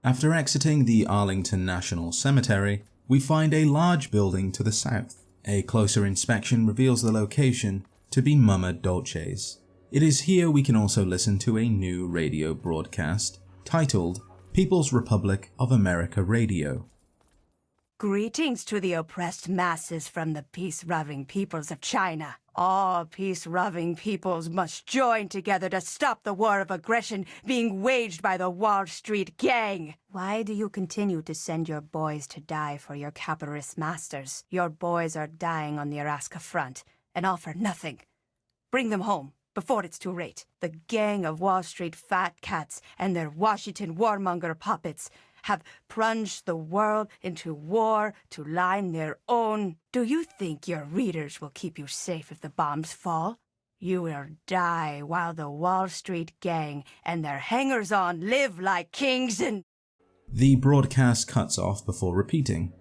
After exiting the Arlington National Cemetery, we find a large building to the south. A closer inspection reveals the location to be Mama Dolce's. It is here we can also listen to a new radio broadcast titled People's Republic of America Radio. Greetings to the oppressed masses from the peace-loving peoples of China. All peace-loving peoples must join together to stop the war of aggression being waged by the Wall Street Gang. Why do you continue to send your boys to die for your capitalist masters? Your boys are dying on the Alaska front, and all for nothing. Bring them home before it's too late. The gang of Wall Street fat cats and their Washington warmonger puppets have plunged the world into war to line their own. Do you think your readers will keep you safe if the bombs fall? You will die while the Wall Street Gang and their hangers-on live like kings and... The broadcast cuts off before repeating.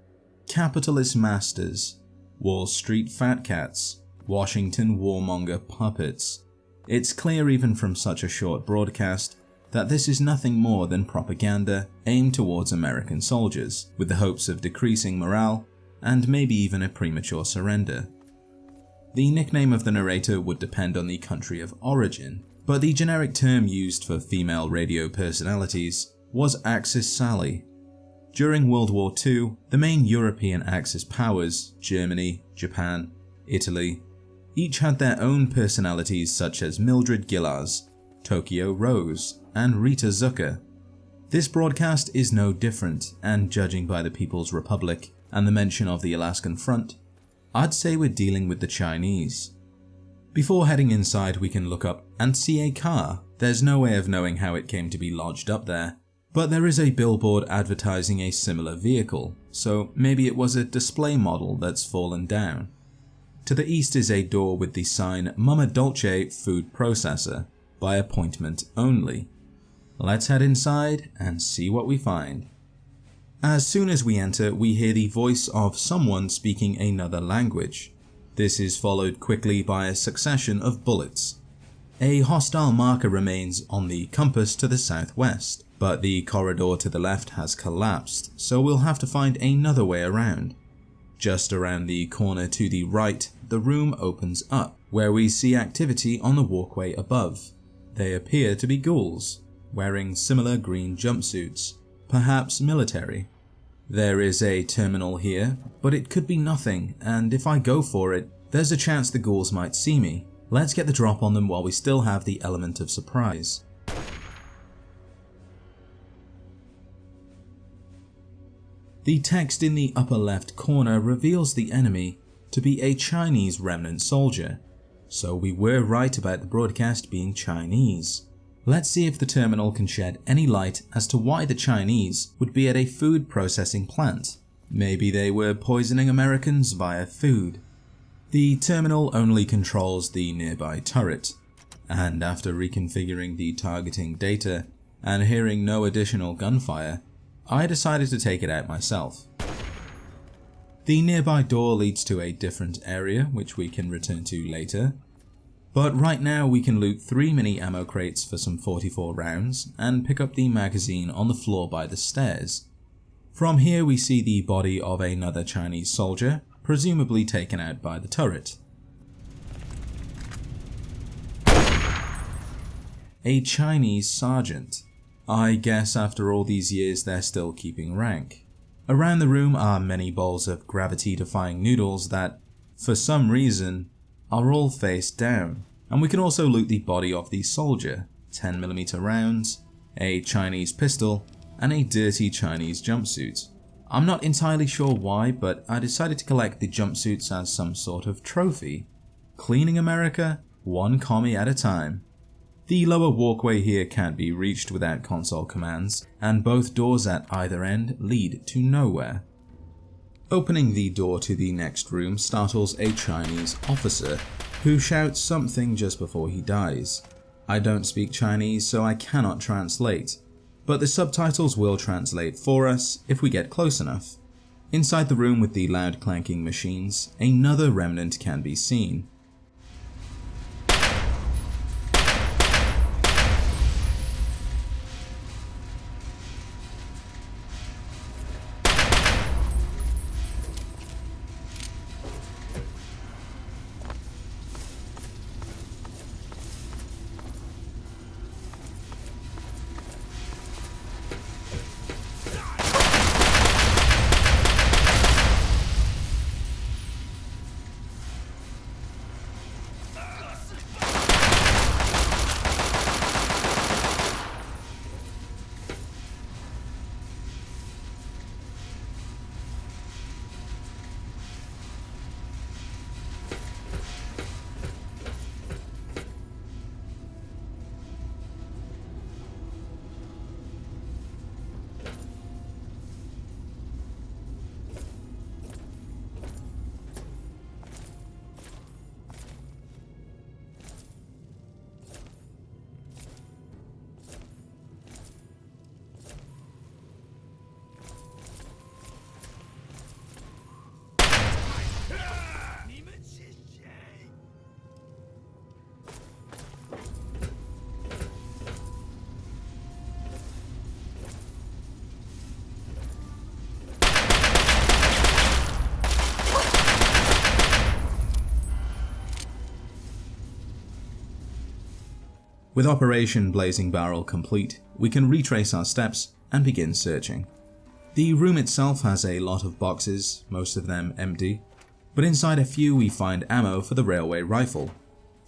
Capitalist masters, Wall Street fat cats, Washington warmonger puppets. It's clear even from such a short broadcast that this is nothing more than propaganda aimed towards American soldiers, with the hopes of decreasing morale and maybe even a premature surrender. The nickname of the narrator would depend on the country of origin, but the generic term used for female radio personalities was Axis Sally. During World War II, the main European Axis powers, Germany, Japan, Italy, each had their own personalities such as Mildred Gillars, Tokyo Rose, and Rita Zucker. This broadcast is no different, and judging by the People's Republic and the mention of the Alaskan front, I'd say we're dealing with the Chinese. Before heading inside, we can look up and see a car. There's no way of knowing how it came to be lodged up there, but there is a billboard advertising a similar vehicle, so maybe it was a display model that's fallen down. To the east is a door with the sign Mama Dolce Food Processor, by appointment only. Let's head inside and see what we find. As soon as we enter, we hear the voice of someone speaking another language. This is followed quickly by a succession of bullets. A hostile marker remains on the compass to the southwest, but the corridor to the left has collapsed, so we'll have to find another way around. Just around the corner to the right, the room opens up, where we see activity on the walkway above. They appear to be ghouls, wearing similar green jumpsuits, perhaps military. There is a terminal here, but it could be nothing, and if I go for it, there's a chance the ghouls might see me. Let's get the drop on them while we still have the element of surprise. The text in the upper left corner reveals the enemy to be a Chinese remnant soldier, so we were right about the broadcast being Chinese. Let's see if the terminal can shed any light as to why the Chinese would be at a food processing plant. Maybe they were poisoning Americans via food. The terminal only controls the nearby turret, and after reconfiguring the targeting data and hearing no additional gunfire, I decided to take it out myself. The nearby door leads to a different area, which we can return to later. But right now we can loot 3 mini ammo crates for some 44 rounds and pick up the magazine on the floor by the stairs. From here we see the body of another Chinese soldier, presumably taken out by the turret. A Chinese sergeant. I guess after all these years they're still keeping rank. Around the room are many bowls of gravity-defying noodles that, for some reason, are all face down. And we can also loot the body of the soldier, 10mm rounds, a Chinese pistol, and a dirty Chinese jumpsuit. I'm not entirely sure why, but I decided to collect the jumpsuits as some sort of trophy. Cleaning America, one commie at a time. The lower walkway here can't be reached without console commands, and both doors at either end lead to nowhere. Opening the door to the next room startles a Chinese officer, who shouts something just before he dies. I don't speak Chinese, so I cannot translate, but the subtitles will translate for us if we get close enough. Inside the room with the loud clanking machines, another remnant can be seen. With Operation Blazing Barrel complete, we can retrace our steps and begin searching. The room itself has a lot of boxes, most of them empty, but inside a few we find ammo for the railway rifle.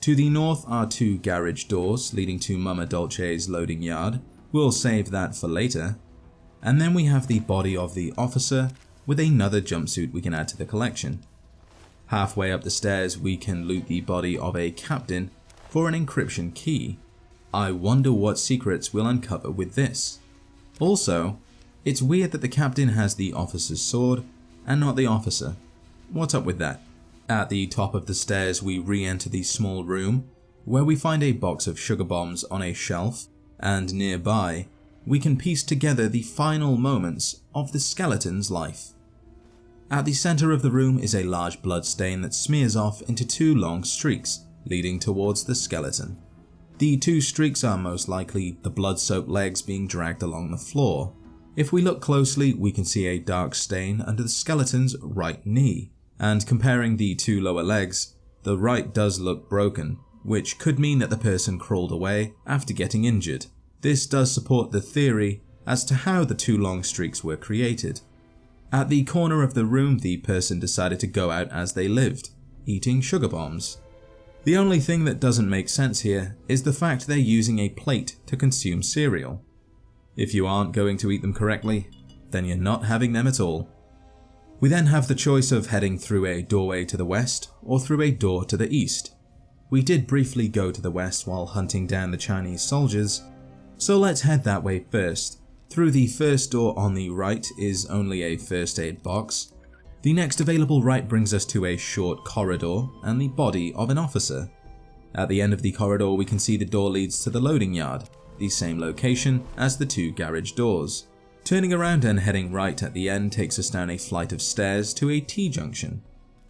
To the north are 2 garage doors leading to Mama Dolce's loading yard. We'll save that for later. And then we have the body of the officer with another jumpsuit we can add to the collection. Halfway up the stairs we can loot the body of a captain for an encryption key. I wonder what secrets we'll uncover with this. Also, it's weird that the captain has the officer's sword and not the officer. What's up with that? At the top of the stairs we re-enter the small room where we find a box of sugar bombs on a shelf, and nearby we can piece together the final moments of the skeleton's life. At the center of the room is a large blood stain that smears off into 2 long streaks leading towards the skeleton. The 2 streaks are most likely the blood-soaked legs being dragged along the floor. If we look closely, we can see a dark stain under the skeleton's right knee, and comparing the 2 lower legs, the right does look broken, which could mean that the person crawled away after getting injured. This does support the theory as to how the 2 long streaks were created. At the corner of the room, the person decided to go out as they lived, eating sugar bombs. The only thing that doesn't make sense here is the fact they're using a plate to consume cereal. If you aren't going to eat them correctly, then you're not having them at all. We then have the choice of heading through a doorway to the west or through a door to the east. We did briefly go to the west while hunting down the Chinese soldiers, so let's head that way first. Through the first door on the right is only a first aid box. The next available right brings us to a short corridor and the body of an officer. At the end of the corridor we can see the door leads to the loading yard, the same location as the 2 garage doors. Turning around and heading right at the end takes us down a flight of stairs to a T-junction.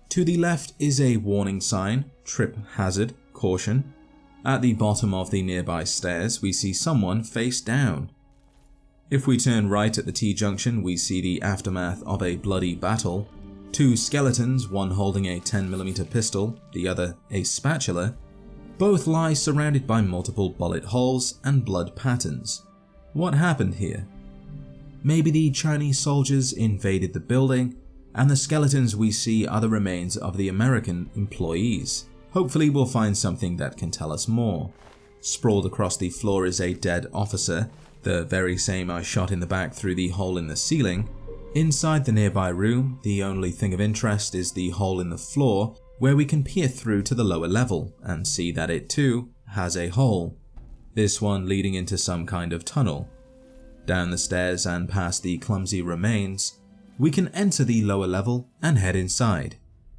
To the left is a warning sign, trip hazard, caution. At the bottom of the nearby stairs we see someone face down. If we turn right at the T-junction we see the aftermath of a bloody battle. 2 skeletons, one holding a 10mm pistol, the other a spatula. Both lie surrounded by multiple bullet holes and blood patterns. What happened here? Maybe the Chinese soldiers invaded the building, and the skeletons we see are the remains of the American employees. Hopefully we'll find something that can tell us more. Sprawled across the floor is a dead officer, the very same I shot in the back through the hole in the ceiling. Inside the nearby room, the only thing of interest is the hole in the floor, where we can peer through to the lower level and see that it too has a hole, this one leading into some kind of tunnel. Down the stairs and past the clumsy remains, we can enter the lower level and head inside.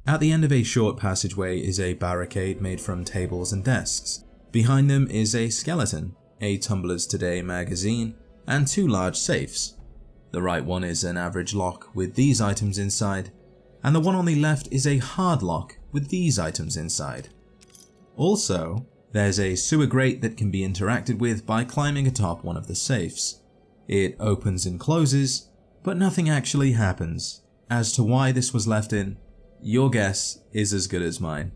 At the end of a short passageway is a barricade made from tables and desks. Behind them is a skeleton, a Tumblr's Today magazine, and 2 large safes. The right one is an average lock with these items inside, and the one on the left is a hard lock with these items inside. Also, there's a sewer grate that can be interacted with by climbing atop one of the safes. It opens and closes, but nothing actually happens. As to why this was left in, your guess is as good as mine.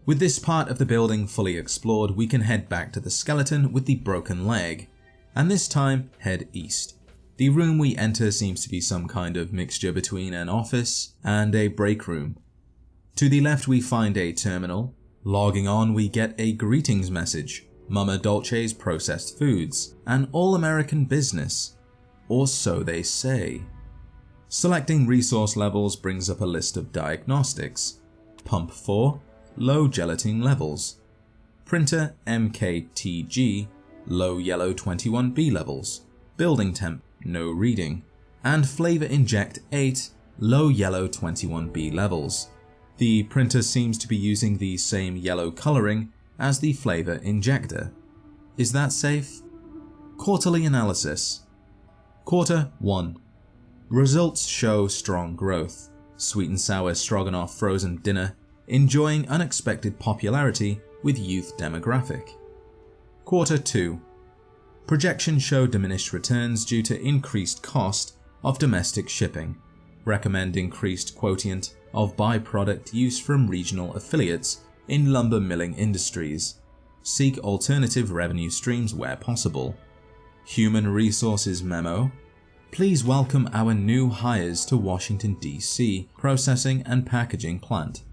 With this part of the building fully explored, we can head back to the skeleton with the broken leg, and this time head east. The room we enter seems to be some kind of mixture between an office and a break room. To the left we find a terminal. Logging on we get a greetings message, Mama Dolce's processed foods, an all-American business, or so they say. Selecting resource levels brings up a list of diagnostics. Pump 4, low gelatin levels. Printer MKTG, low yellow 21B levels. Building temp, no reading. And flavor inject 8, low yellow 21B levels. The printer seems to be using the same yellow coloring as the flavor injector. Is that safe? Quarterly analysis. Quarter 1. Results show strong growth. Sweet and sour stroganoff frozen dinner enjoying unexpected popularity with youth demographic. Quarter 2. Projections show diminished returns due to increased cost of domestic shipping. Recommend increased quotient of byproduct use from regional affiliates in lumber milling industries. Seek alternative revenue streams where possible. Human Resources Memo. Please welcome our new hires to Washington, D.C. Processing and Packaging Plant.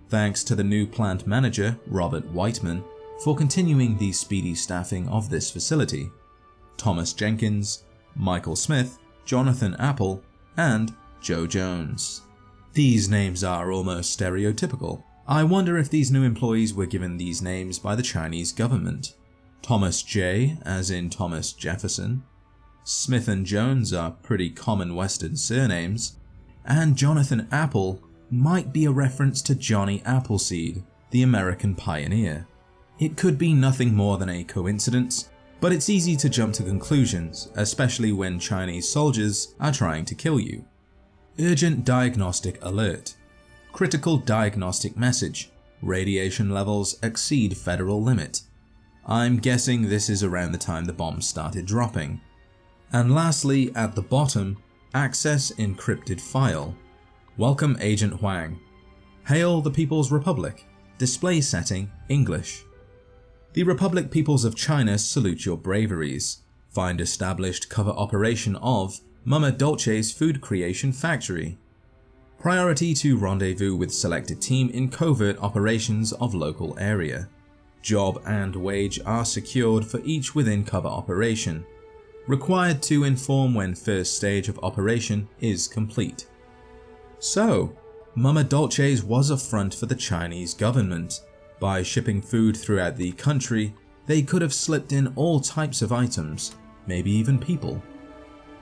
Thanks to the new plant manager, Robert Whiteman, for continuing the speedy staffing of this facility. Thomas Jenkins, Michael Smith, Jonathan Apple, and Joe Jones. These names are almost stereotypical. I wonder if these new employees were given these names by the Chinese government. Thomas J, as in Thomas Jefferson. Smith and Jones are pretty common Western surnames. And Jonathan Apple might be a reference to Johnny Appleseed, the American pioneer. It could be nothing more than a coincidence, but it's easy to jump to conclusions, especially when Chinese soldiers are trying to kill you. Urgent diagnostic alert. Critical diagnostic message. Radiation levels exceed federal limit. I'm guessing this is around the time the bombs started dropping. And lastly, at the bottom, access encrypted file. Welcome Agent Huang. Hail the People's Republic. Display setting English. The Republic Peoples of China salute your braveries. Find established cover operation of Mama Dolce's food creation factory. Priority to rendezvous with selected team in covert operations of local area. Job and wage are secured for each within cover operation. Required to inform when first stage of operation is complete. So, Mama Dolce's was a front for the Chinese government. By shipping food throughout the country, they could have slipped in all types of items, maybe even people.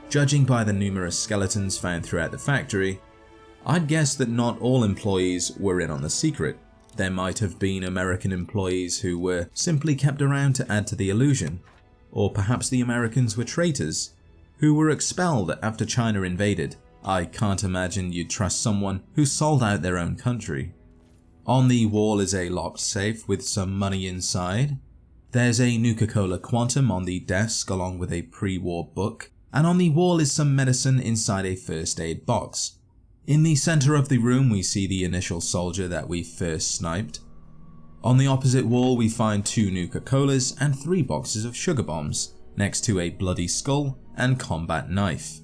Judging by the numerous skeletons found throughout the factory, I'd guess that not all employees were in on the secret. There might have been American employees who were simply kept around to add to the illusion, or perhaps the Americans were traitors, who were expelled after China invaded. I can't imagine you'd trust someone who sold out their own country. On the wall is a locked safe with some money inside. There's a Nuka-Cola Quantum on the desk along with a pre-war book, and on the wall is some medicine inside a first aid box. In the center of the room we see the initial soldier that we first sniped. On the opposite wall we find 2 Nuka-Colas and 3 boxes of sugar bombs, next to a bloody skull and combat knife.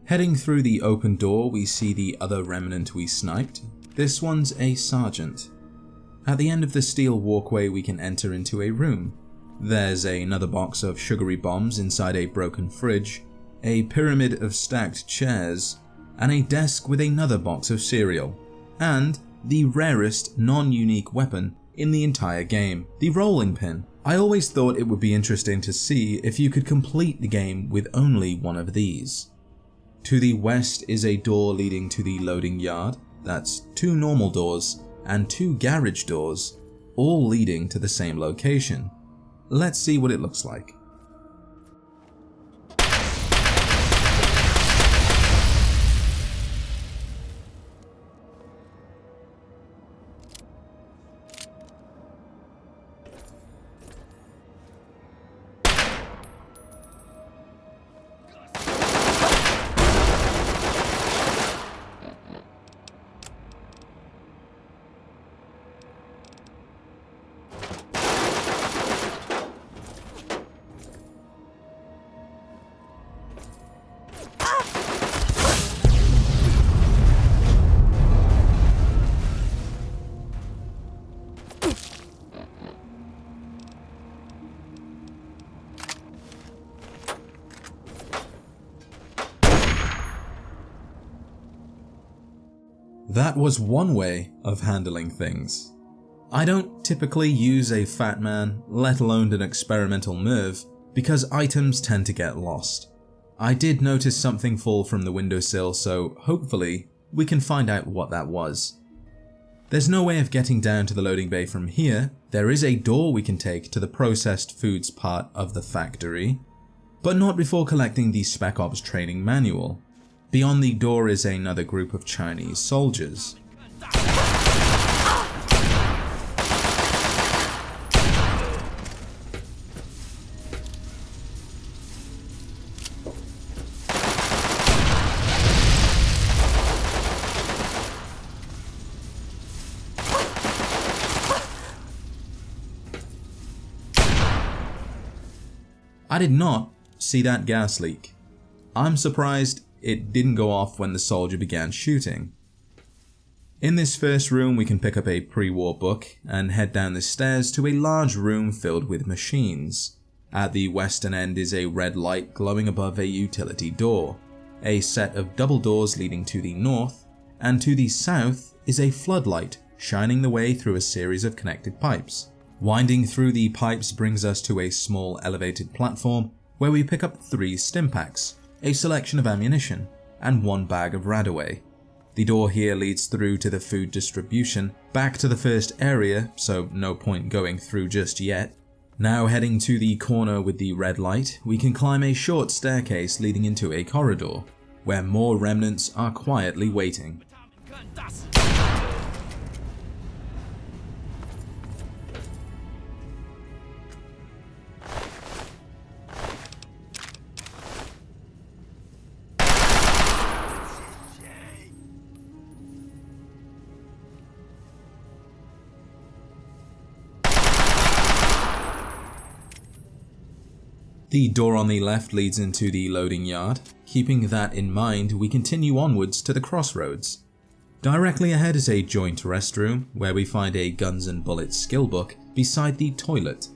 Heading through the open door we see the other remnant we sniped. This one's a sergeant. At the end of the steel walkway we can enter into a room. There's another box of sugary bombs inside a broken fridge, a pyramid of stacked chairs, and a desk with another box of cereal, and the rarest non-unique weapon in the entire game, the rolling pin. I always thought it would be interesting to see if you could complete the game with only one of these. To the west is a door leading to the loading yard. That's 2 normal doors and 2 garage doors, all leading to the same location. Let's see what it looks like. That was one way of handling things. I don't typically use a fat man, let alone an experimental Merv, because items tend to get lost. I did notice something fall from the windowsill, so hopefully we can find out what that was. There's no way of getting down to the loading bay from here. There is a door we can take to the processed foods part of the factory, but not before collecting the Spec Ops training manual. Beyond the door is another group of Chinese soldiers. I did not see that gas leak. I'm surprised it didn't go off when the soldier began shooting. In this first room we can pick up a pre-war book and head down the stairs to a large room filled with machines. At the western end is a red light glowing above a utility door, a set of double doors leading to the north, and to the south is a floodlight shining the way through a series of connected pipes. Winding through the pipes brings us to a small elevated platform where we pick up 3 stim packs, a selection of ammunition, and 1 bag of Radaway. The door here leads through to the food distribution, back to the first area, so no point going through just yet. Now heading to the corner with the red light, we can climb a short staircase leading into a corridor, where more remnants are quietly waiting. The door on the left leads into the loading yard. Keeping that in mind, we continue onwards to the crossroads. Directly ahead is a joint restroom where we find a guns and bullets skill book beside the toilet,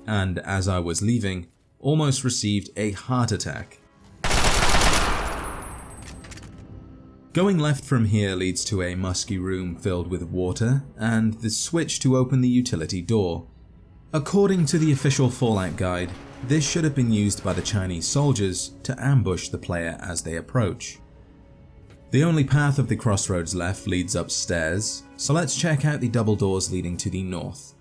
and as I was leaving, almost received a heart attack. Going left from here leads to a musky room filled with water and the switch to open the utility door. According to the official Fallout guide, this should have been used by the Chinese soldiers to ambush the player as they approach. The only path of the crossroads left leads upstairs, so let's check out the double doors leading to the north.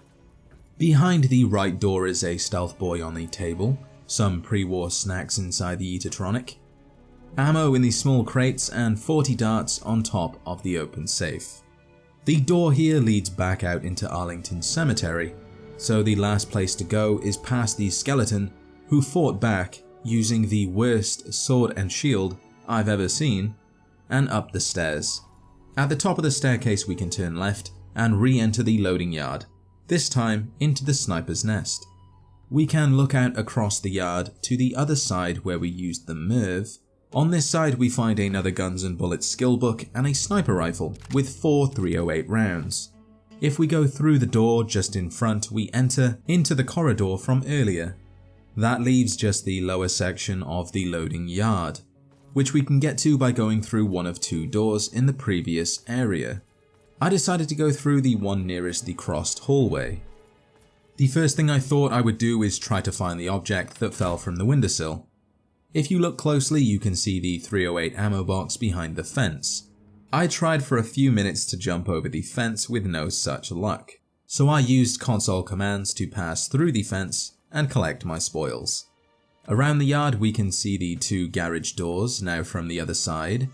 Behind the right door is a stealth boy on the table, some pre-war snacks inside the Eatertronic, ammo in the small crates, and 40 darts on top of the open safe. The door here leads back out into Arlington Cemetery, so the last place to go is past the skeleton who fought back using the worst sword and shield I've ever seen, and up the stairs. At the top of the staircase we can turn left and re-enter the loading yard, this time into the sniper's nest. We can look out across the yard to the other side where we used the Merv. On this side we find another guns and bullets skill book and a sniper rifle with 4 .308 rounds. If we go through the door just in front, we enter into the corridor from earlier. That leaves just the lower section of the loading yard, which we can get to by going through one of 2 doors in the previous area. I decided to go through the one nearest the crossed hallway. The first thing I thought I would do is try to find the object that fell from the windowsill. If you look closely, you can see the .308 ammo box behind the fence. I tried for a few minutes to jump over the fence with no such luck, so I used console commands to pass through the fence and collect my spoils. Around the yard we can see the 2 garage doors now from the other side.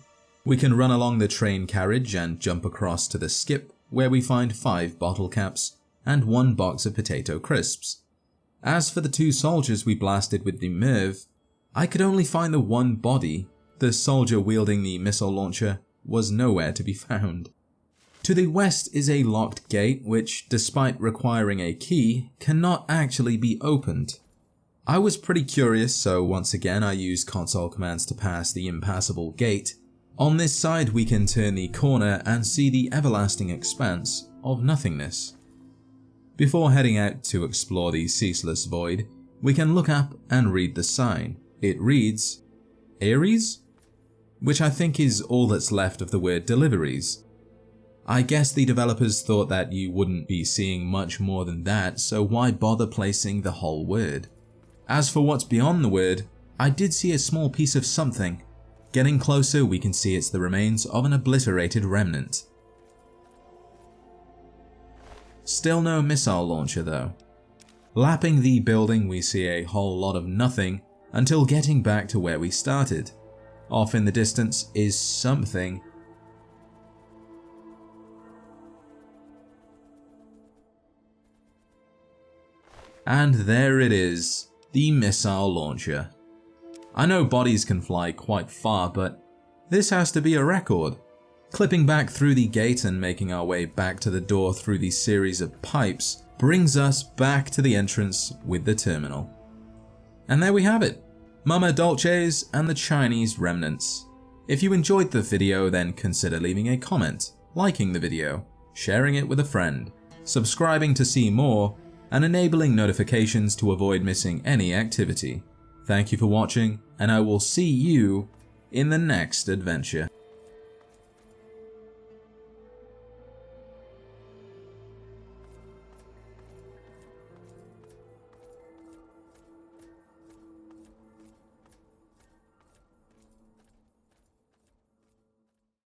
We can run along the train carriage and jump across to the skip where we find 5 bottle caps and 1 box of potato crisps. As for the 2 soldiers we blasted with the Merv, I could only find the 1 body. The soldier wielding the missile launcher was nowhere to be found. To the west is a locked gate which, despite requiring a key, cannot actually be opened. I was pretty curious, so once again I used console commands to pass the impassable gate. On this side we can turn the corner and see the everlasting expanse of nothingness. Before heading out to explore the ceaseless void, we can look up and read the sign. It reads, Aries? Which I think is all that's left of the word deliveries. I guess the developers thought that you wouldn't be seeing much more than that, so why bother placing the whole word? As for what's beyond the word, I did see a small piece of something. Getting closer we can see it's the remains of an obliterated remnant. Still no missile launcher though. Lapping the building we see a whole lot of nothing until getting back to where we started. Off in the distance is something. And there it is, the missile launcher. I know bodies can fly quite far, but this has to be a record. Clipping back through the gate and making our way back to the door through the series of pipes brings us back to the entrance with the terminal. And there we have it, Mama Dolce's and the Chinese Remnants. If you enjoyed the video, then consider leaving a comment, liking the video, sharing it with a friend, subscribing to see more, and enabling notifications to avoid missing any activity. Thank you for watching, and I will see you in the next adventure.